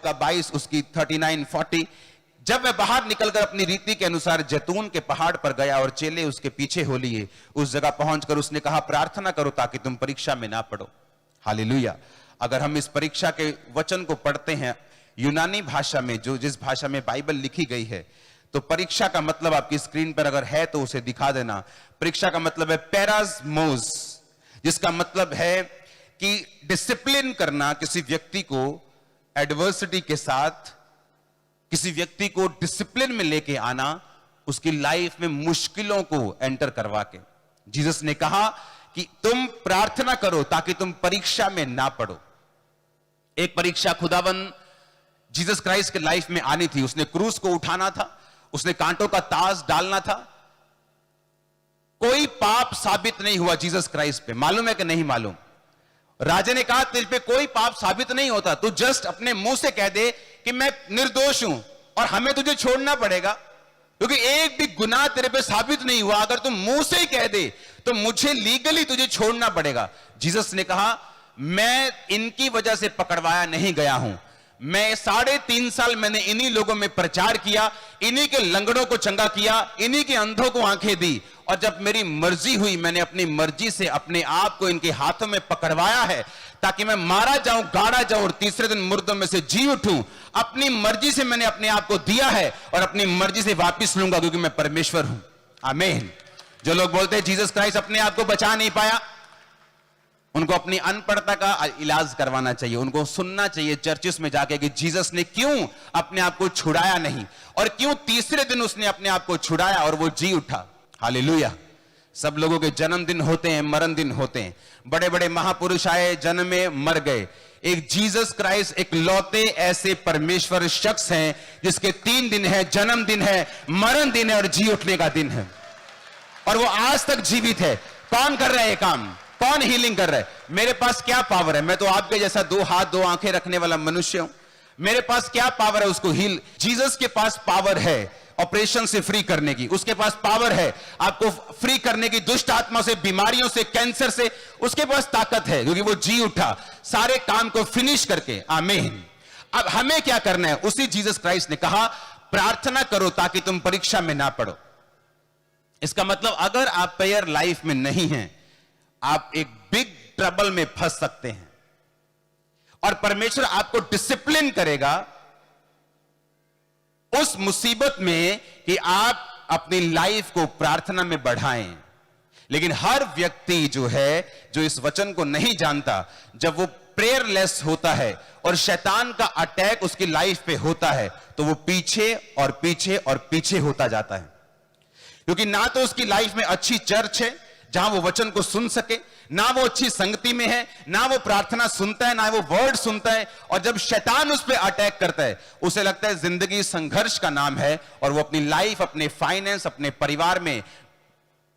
लूका 22 उसकी 39-40। जब वह बाहर निकलकर अपनी रीति के अनुसार जैतून के पहाड़ पर गया और चेले उसके पीछे हो लिए। उस जगह पहुंचकर उसने कहा, प्रार्थना करो ताकि तुम परीक्षा में ना पड़ो। हालेलुया। अगर हम इस परीक्षा के वचन को पढ़ते हैं यूनानी भाषा में, जो जिस भाषा में बाइबल लिखी गई है, तो परीक्षा का मतलब आपकी स्क्रीन पर अगर है तो उसे दिखा देना। परीक्षा का मतलब है पैरास्मोस, जिसका मतलब है कि डिसिप्लिन करना, किसी व्यक्ति को एडवर्सिटी के साथ, किसी व्यक्ति को डिसिप्लिन में लेके आना, उसकी लाइफ में मुश्किलों को एंटर करवा के। जीसस ने कहा कि तुम प्रार्थना करो ताकि तुम परीक्षा में ना पड़ो। एक परीक्षा खुदावन जीसस क्राइस्ट के लाइफ में आनी थी। उसने क्रूस को उठाना था, उसने कांटों का ताज डालना था। कोई पाप साबित नहीं हुआ जीसस क्राइस्ट पे। मालूम है कि नहीं मालूम? राजा ने कहा, तेरे पे कोई पाप साबित नहीं होता, तू जस्ट अपने मुंह से कह दे कि मैं निर्दोष हूं और हमें तुझे छोड़ना पड़ेगा, क्योंकि एक भी गुनाह तेरे पे साबित नहीं हुआ। अगर तुम मुंह से ही कह दे तो मुझे लीगली तुझे छोड़ना पड़ेगा। जीसस ने कहा, मैं इनकी वजह से पकड़वाया नहीं गया हूं, मैं 3.5 साल मैंने इन्हीं लोगों में प्रचार किया, इन्हीं के लंगड़ों को चंगा किया, इन्हीं के अंधों को आंखें दी, और जब मेरी मर्जी हुई मैंने अपनी मर्जी से अपने आप को इनके हाथों में पकड़वाया है ताकि मैं मारा जाऊं, गाड़ा जाऊं और तीसरे दिन मुर्दों में से जी उठूं। अपनी मर्जी से मैंने अपने आप को दिया है और अपनी मर्जी से वापिस लूंगा, क्योंकि मैं परमेश्वर हूं। आमीन। जो लोग बोलते हैं जीसस क्राइस्ट अपने आप को बचा नहीं पाया, उनको अपनी अनपढ़ता का इलाज करवाना चाहिए। उनको सुनना चाहिए चर्चिस में जाके कि जीसस ने क्यों अपने आप को छुड़ाया नहीं, और क्यों तीसरे दिन उसने अपने आप को छुड़ाया और वो जी उठा। हालेलुया। सब लोगों के जन्मदिन होते हैं, मरण दिन होते हैं। बड़े बड़े महापुरुष आए, जन्म में मर गए। एक जीसस क्राइस्ट एक लौते ऐसे परमेश्वर शख्स हैं जिसके 3 दिन है, जन्मदिन है, मरण दिन है और जी उठने का दिन है, और वो आज तक जीवित है। कौन कर रहा है ये काम? कौन हीलिंग कर रहा है? मेरे पास क्या पावर है? मैं तो आपके जैसा 2 हाथ 2 आंखें रखने वाला मनुष्य हूं। मेरे पास क्या पावर है उसको हील? जीसस के पास पावर है ऑपरेशन से फ्री करने की, उसके पास पावर है आपको फ्री करने की दुष्ट आत्मा से, बीमारियों से, कैंसर से। उसके पास ताकत है क्योंकि वो जी उठा सारे काम को फिनिश करके। आमीन। अब हमें क्या करना है? उसी जीसस क्राइस्ट ने कहा, प्रार्थना करो ताकि तुम परीक्षा में ना पड़ो। इसका मतलब अगर आप प्रेयर लाइफ में नहीं हैं, आप एक बिग ट्रबल में फंस सकते हैं, और परमेश्वर आपको डिसिप्लिन करेगा उस मुसीबत में कि आप अपनी लाइफ को प्रार्थना में बढ़ाएं। लेकिन हर व्यक्ति जो है, जो इस वचन को नहीं जानता, जब वो प्रेयरलेस होता है और शैतान का अटैक उसकी लाइफ पे होता है, तो वो पीछे और पीछे और पीछे होता जाता है। क्योंकि ना तो उसकी लाइफ में अच्छी चर्च है जहां वो वचन को सुन सके, ना वो अच्छी संगति में है, ना वो प्रार्थना सुनता है, ना वो वर्ड सुनता है। और जब शैतान उस पर अटैक करता है, उसे लगता है जिंदगी संघर्ष का नाम है, और वो अपनी लाइफ, अपने फाइनेंस, अपने परिवार में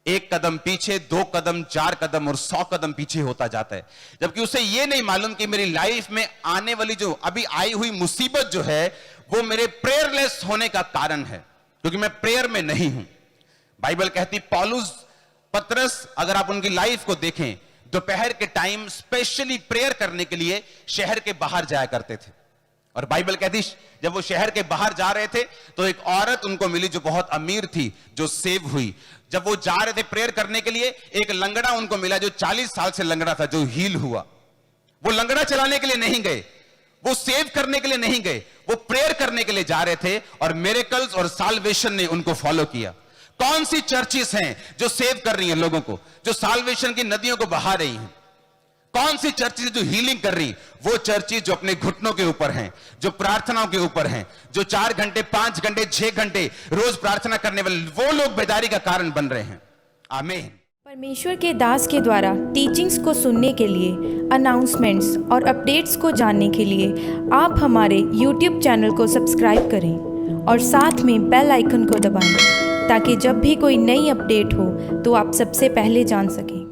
1 कदम पीछे, 2 कदम, 4 कदम और 100 कदम पीछे होता जाता है। जबकि उसे ये नहीं मालूम कि मेरी लाइफ में आने वाली जो अभी आई हुई मुसीबत जो है, वो मेरे प्रेयरलेस होने का कारण है, क्योंकि मैं प्रेयर में नहीं हूं। बाइबल कहती, पौलुस, पतरस, अगर आप उनकी लाइफ को देखें, दोपहर के टाइम स्पेशली प्रेयर करने के लिए शहर के बाहर जाया करते थे। और बाइबल कहती, जब वो शहर के बाहर जा रहे थे तो एक औरत उनको मिली जो बहुत अमीर थी, जो सेव हुई। जब वो जा रहे थे प्रेयर करने के लिए, एक लंगड़ा उनको मिला जो 40 साल से लंगड़ा था, जो हील हुआ। वो लंगड़ा चलाने के लिए नहीं गए, वो सेव करने के लिए नहीं गए, वो प्रेयर करने के लिए जा रहे थे, और मिरेकल्स और साल्वेशन ने उनको फॉलो किया। कौन सी चर्चेस हैं जो सेव कर रही हैं लोगों को, जो साल्वेशन की नदियों को बहा रही हैं? कौन सी चर्चेस जो हीलिंग कर रही? वो चर्चेस जो अपने घुटनों के ऊपर हैं, जो प्रार्थनाओं के ऊपर हैं, जो 4 घंटे, 5 घंटे, 6 घंटे रोज प्रार्थना करने वाले, वो लोग बेदारी का कारण बन रहे हैं। आमीन। परमेश्वर के दास के द्वारा टीचिंग्स को सुनने के लिए, अनाउंसमेंट्स और अपडेट्स को जानने के लिए आप हमारे YouTube चैनल को सब्सक्राइब करें और साथ में बेल आइकन को दबाएं, ताकि जब भी कोई नई अपडेट हो तो आप सबसे पहले जान सकें।